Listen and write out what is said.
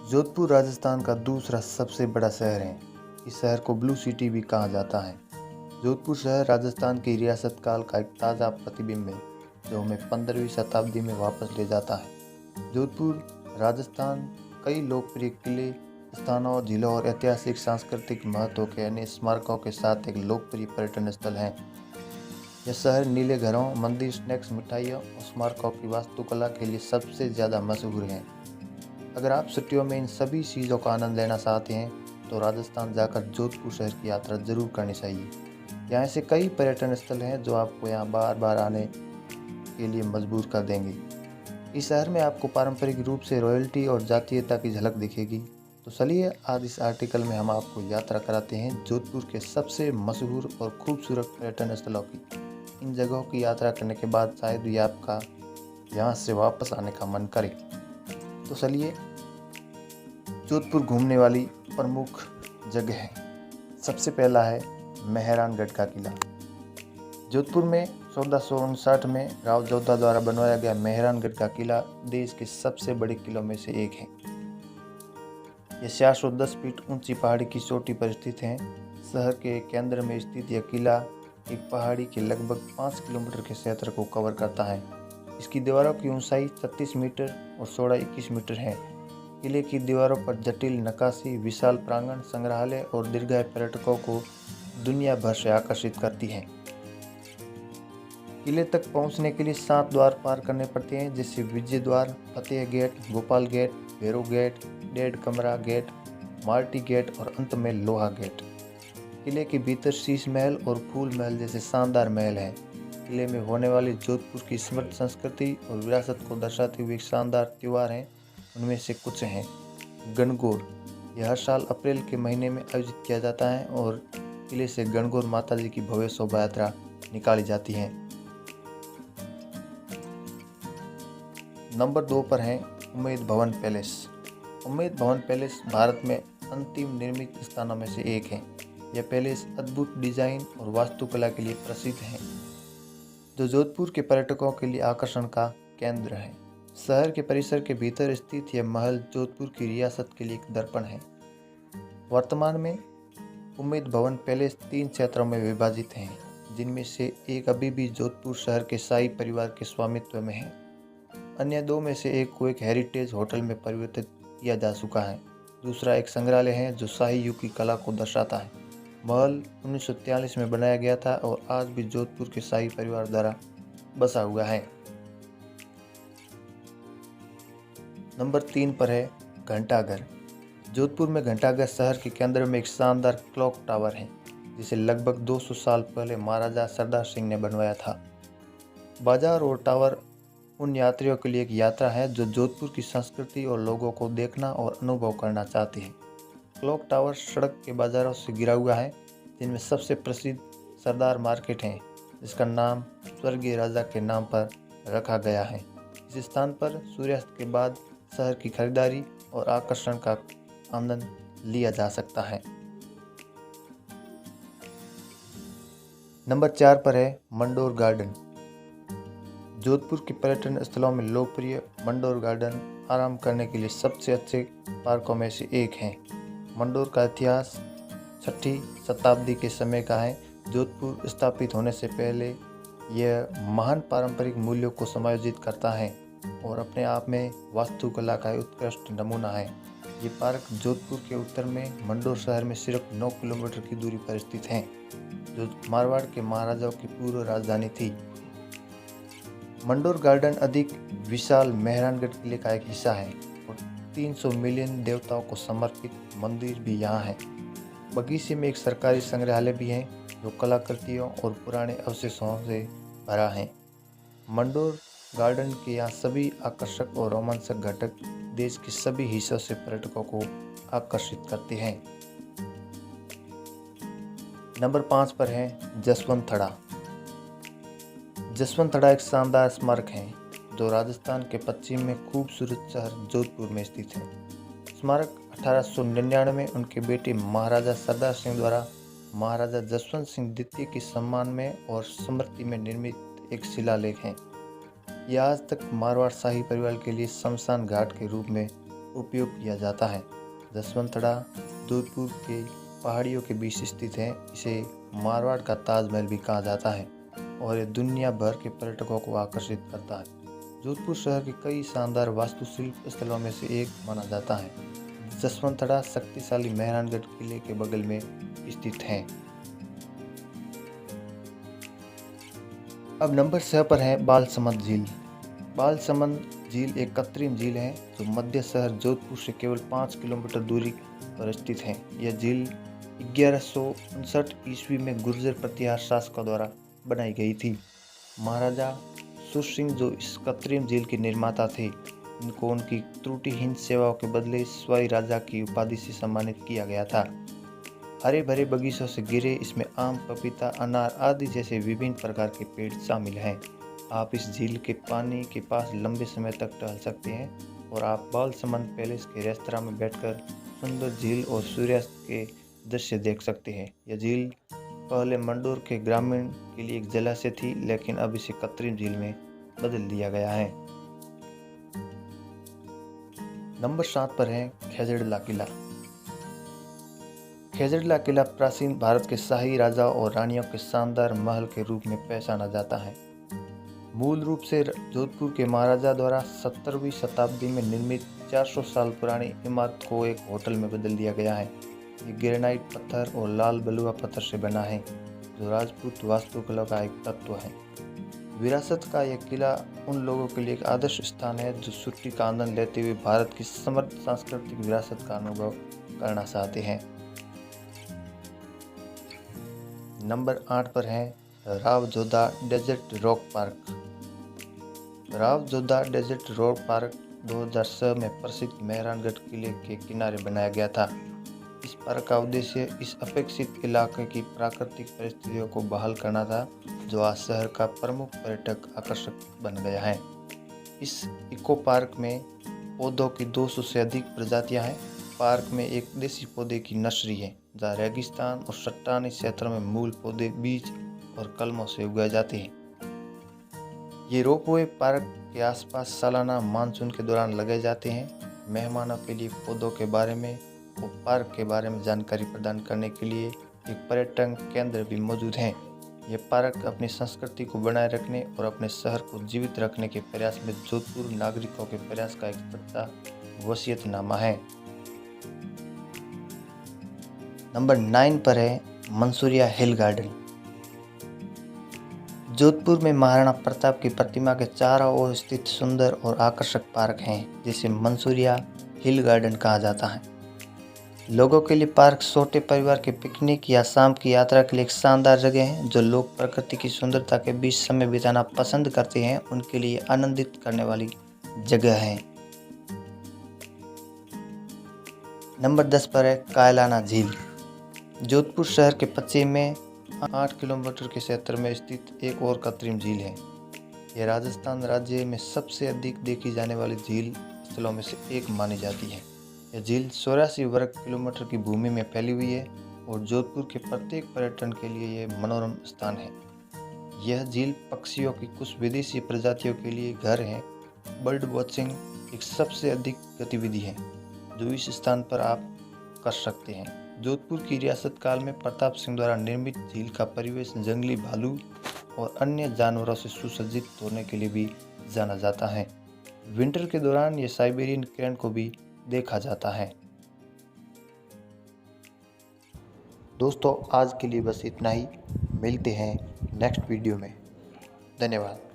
जोधपुर राजस्थान का दूसरा सबसे बड़ा शहर है। इस शहर को ब्लू सिटी भी कहा जाता है। जोधपुर शहर राजस्थान की रियासत काल का एक ताज़ा प्रतिबिंब है जो हमें 15वीं शताब्दी में वापस ले जाता है। जोधपुर राजस्थान कई लोकप्रिय किले, स्थानों, झीलों और ऐतिहासिक सांस्कृतिक महत्व के अन्य स्मारकों के साथ एक लोकप्रिय पर्यटन स्थल है। यह शहर नीले घरों, मंदिर, स्नैक्स, मिठाइयों और स्मारकों की वास्तुकला के लिए सबसे ज़्यादा मशहूर है। अगर आप छुट्टियों में इन सभी चीज़ों का आनंद लेना चाहते हैं तो राजस्थान जाकर जोधपुर शहर की यात्रा जरूर करनी चाहिए। यहाँ ऐसे कई पर्यटन स्थल हैं जो आपको यहाँ बार बार आने के लिए मजबूर कर देंगे। इस शहर में आपको पारंपरिक रूप से रॉयल्टी और जातीयता की झलक दिखेगी। तो चलिए आज इस आर्टिकल में हम आपको यात्रा कराते हैं जोधपुर के सबसे मशहूर और खूबसूरत पर्यटन स्थलों की। इन जगहों की यात्रा करने के बाद शायद ही आपका यहाँ से वापस आने का मन करे। तो चलिए जोधपुर घूमने वाली प्रमुख जगह है। सबसे पहला है मेहरानगढ़ का किला। जोधपुर में 1459 में राव जोधा द्वारा बनवाया गया मेहरानगढ़ का किला देश के सबसे बड़े किलों में से एक है। यह 410 फीट ऊंची पहाड़ी की चोटी पर स्थित है। शहर के केंद्र में स्थित यह किला एक पहाड़ी के लगभग 5 किलोमीटर के क्षेत्र को कवर करता है। इसकी दीवारों की ऊंचाई 36 मीटर और चौड़ाई 21 मीटर है। किले की दीवारों पर जटिल नक्काशी, विशाल प्रांगण, संग्रहालय और दीर्घायु पर्यटकों को दुनिया भर से आकर्षित करती है। किले तक पहुंचने के लिए 7 द्वार पार करने पड़ते हैं, जैसे Vijay Dwar, Fateh gate, Gopal gate, Bhairav gate, Dedh Kamra gate, Marty gate और अंत में लोहा गेट। किले के भीतर शीश महल और फूल महल जैसे शानदार महल हैं। किले में होने वाली जोधपुर की समृद्ध संस्कृति और विरासत को दर्शाते हुए शानदार त्योहार हैं। उनमें से कुछ हैं गणगौर। यह हर साल अप्रैल के महीने में आयोजित किया जाता है और किले से गणगौर माता जी की भव्य शोभा यात्रा निकाली जाती है। नंबर 2 पर है उम्मेद भवन पैलेस। उम्मेद भवन पैलेस भारत में अंतिम निर्मित स्थानों में से एक है। यह पैलेस अद्भुत डिजाइन और वास्तुकला के लिए प्रसिद्ध है जो जोधपुर के पर्यटकों के लिए आकर्षण का केंद्र है। शहर के परिसर के भीतर स्थित यह महल जोधपुर की रियासत के लिए एक दर्पण है। वर्तमान में उम्मेद भवन पैलेस 3 क्षेत्रों में विभाजित हैं, जिनमें से एक अभी भी जोधपुर शहर के शाही परिवार के स्वामित्व में है। अन्य 2 में से एक को एक हेरिटेज होटल में परिवर्तित किया जा चुका है। दूसरा एक संग्रहालय है जो शाही युग की कला को दर्शाता है। महल 1943 में बनाया गया था और आज भी जोधपुर के शाही परिवार द्वारा बसा हुआ है। नंबर 3 पर है घंटाघर। जोधपुर में घंटाघर शहर के केंद्र में एक शानदार क्लॉक टावर है जिसे लगभग 200 साल पहले महाराजा सरदार सिंह ने बनवाया था। बाजार और टावर उन यात्रियों के लिए एक यात्रा है जो जोधपुर की संस्कृति और लोगों को देखना और अनुभव करना चाहते हैं। क्लॉक टावर सड़क के बाजारों से घिरा हुआ है, जिनमें सबसे प्रसिद्ध सरदार मार्केट है जिसका नाम स्वर्गीय राजा के नाम पर रखा गया है। इस स्थान पर सूर्यास्त के बाद शहर की खरीदारी और आकर्षण का आनंद लिया जा सकता है। नंबर 4 पर है मंडोर गार्डन। जोधपुर के पर्यटन स्थलों में लोकप्रिय मंडोर गार्डन आराम करने के लिए सबसे अच्छे पार्कों में से एक है। मंडोर का इतिहास 6वीं शताब्दी के समय का है। जोधपुर स्थापित होने से पहले यह महान पारंपरिक मूल्यों को समायोजित करता है और अपने आप में वास्तुकला का उत्कृष्ट नमूना है। ये पार्क जोधपुर के उत्तर में मंडोर शहर में सिर्फ 9 किलोमीटर की दूरी पर स्थित है, जो मारवाड़ के महाराजाओं की पूर्व राजधानी थी। मंडोर गार्डन अधिक विशाल मेहरानगढ़ किले का एक हिस्सा है और 300 मिलियन देवताओं को समर्पित मंदिर भी यहाँ है। बगीचे में एक सरकारी संग्रहालय भी है जो कलाकृतियों और पुराने अवशेषों से भरा है। मंडोर गार्डन के यहाँ सभी आकर्षक और रोमांचक घटक देश के सभी हिस्सों से पर्यटकों को आकर्षित करते हैं। नंबर 5 पर है जसवंत थड़ा। जसवंत थड़ा एक शानदार स्मारक है जो राजस्थान के पश्चिम में खूबसूरत शहर जोधपुर में स्थित है। स्मारक 1899 में उनके बेटे महाराजा सरदार सिंह द्वारा महाराजा जसवंत सिंह द्वितीय के सम्मान में और स्मृति में निर्मित एक शिलालेख है। यह आज तक मारवाड़ शाही परिवार के लिए शमशान घाट के रूप में उपयोग किया जाता है। जसवंतड़ा जोधपुर के पहाड़ियों के बीच स्थित है। इसे मारवाड़ का ताजमहल भी कहा जाता है और ये दुनिया भर के पर्यटकों को आकर्षित करता है। जोधपुर शहर के कई शानदार वास्तुशिल्प स्थलों में से एक माना जाता है। जसवंतड़ा शक्तिशाली मेहरानगढ़ किले के बगल में स्थित है। अब नंबर 6 पर है बालसमंद झील। बालसमंद झील एक कृत्रिम झील है जो मध्य शहर जोधपुर से केवल 5 किलोमीटर दूरी पर स्थित है। यह झील 1159 ईस्वी में गुर्जर प्रतिहार शासकों द्वारा बनाई गई थी। महाराजा सुरसिंह जो इस कृत्रिम झील के निर्माता थे, इनको उनकी त्रुटिहीन सेवाओं के बदले स्वाई राजा की उपाधि से सम्मानित किया गया था। हरे भरे बगीचों से घिरे इसमें आम, पपीता, अनार आदि जैसे विभिन्न प्रकार के पेड़ शामिल हैं। आप इस झील के पानी के पास लंबे समय तक टहल सकते हैं और आप बालसमंद पैलेस के रेस्तरां में बैठकर सुंदर झील और सूर्यास्त के दृश्य देख सकते हैं। यह झील पहले मंडोर के ग्रामीण के लिए एक जलाशय थी, लेकिन अब इसे कृत्रिम झील में बदल दिया गया है। नंबर 7 पर है खेजड़ला किला। खेजड़ला किला प्राचीन भारत के शाही राजाओं और रानियों के शानदार महल के रूप में पहचाना जाता है। मूल रूप से जोधपुर के महाराजा द्वारा 17वीं शताब्दी में निर्मित 400 साल पुरानी इमारत को एक होटल में बदल दिया गया है। ये ग्रेनाइट पत्थर और लाल बलुआ पत्थर से बना है, जो राजपूत वास्तुकला का एक तत्व है। विरासत का यह किला उन लोगों के लिए एक आदर्श स्थान है जो छुट्टी का आनंद लेते हुए भारत की समृद्ध सांस्कृतिक विरासत का अनुभव करना चाहते हैं। नंबर 8 पर है Rao Jodha desert rock park. Rao Jodha desert rock park 2006 में प्रसिद्ध मेहरानगढ़ किले के किनारे बनाया गया था। इस पार्क का उद्देश्य इस अपेक्षित इलाके की प्राकृतिक परिस्थितियों को बहाल करना था, जो आज शहर का प्रमुख पर्यटक आकर्षक बन गया है। इस इको पार्क में पौधों की 200 से अधिक प्रजातियां हैं। पार्क में एक देसी पौधे की नर्सरी है, जहाँ रेगिस्तान और चट्टानी क्षेत्रों में मूल पौधे बीज और कलमों से उगाए जाते हैं। ये रोपवे पार्क के आसपास सालाना मानसून के दौरान लगाए जाते हैं। मेहमानों के लिए पौधों के बारे में और पार्क के बारे में जानकारी प्रदान करने के लिए एक पर्यटन केंद्र भी मौजूद हैं। यह पार्क अपनी संस्कृति को बनाए रखने और अपने शहर को जीवित रखने के प्रयास में जोधपुर नागरिकों के प्रयास का एक सच्चा वसीयतनामा है। नंबर 9 पर है मंसूरिया हिल गार्डन। जोधपुर में महाराणा प्रताप की प्रतिमा के चारों ओर स्थित सुंदर और आकर्षक पार्क हैं, जिसे मंसूरिया हिल गार्डन कहा जाता है। लोगों के लिए पार्क छोटे परिवार के पिकनिक या शाम की यात्रा के लिए एक शानदार जगह है। जो लोग प्रकृति की सुंदरता के बीच समय बिताना पसंद करते हैं, उनके लिए आनंदित करने वाली जगह है। नंबर 10 पर है कायलाना झील। जोधपुर शहर के पश्चिम में 8 किलोमीटर के क्षेत्र में स्थित एक और कृत्रिम झील है। यह राजस्थान राज्य में सबसे अधिक देखी जाने वाली झील स्थलों में से एक मानी जाती है। यह झील 84 वर्ग किलोमीटर की भूमि में फैली हुई है और जोधपुर के प्रत्येक पर्यटन के लिए यह मनोरम स्थान है। यह झील पक्षियों की कुछ विदेशी प्रजातियों के लिए घर है। बर्ड वॉचिंग एक सबसे अधिक गतिविधि है जो इस स्थान पर आप कर सकते हैं। जोधपुर की रियासत काल में प्रताप सिंह द्वारा निर्मित झील का परिवेश जंगली भालू और अन्य जानवरों से सुसज्जित होने के लिए भी जाना जाता है। विंटर के दौरान यह साइबेरियन क्रेन को भी देखा जाता है। दोस्तों, आज के लिए बस इतना ही। मिलते हैं नेक्स्ट वीडियो में। धन्यवाद।